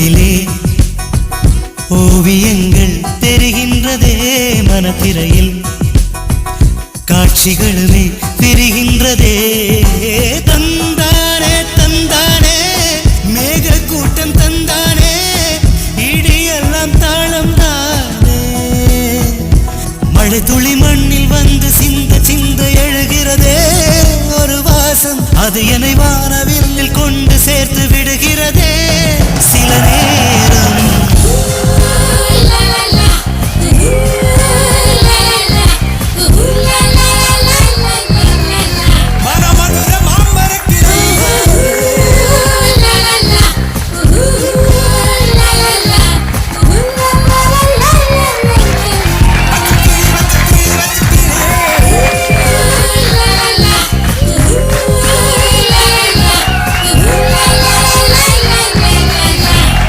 கண்களிலே ஓவியங்கள் தெரிகின்றதே மனத்திரையில் காட்சிகளுமே தெரிகின்றதே தந்தானே தந்தானே மேக கூட்டம் தந்தானே இடியெல்லாம் தாளம் தானே மழை துளி மண்ணில் வந்து சிந்த சிந்த எழுகிறதே ஒரு வாசம் அது என்னை வானவில்